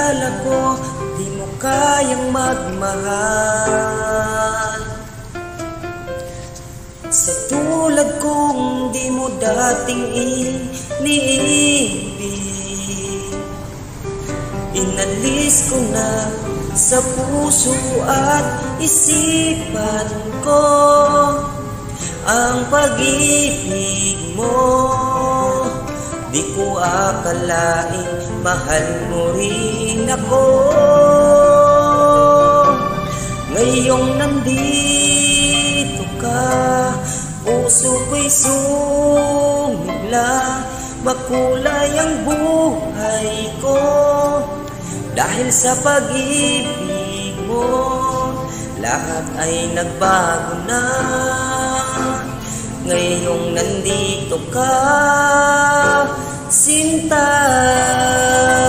akala ko di mo kayang magmahal. Sa tulad kong di mo dating iniibig, inalis ko na sa puso at isipan ko ang pag-ibig mo. Di ko akalain mahal mo rin ako. Ngayong nandito ka, puso ko'y sumigla. Makulay ang buhay ko dahil sa pag-ibig mo. Lahat ay nagbago na ngayong nandito ka, sinta.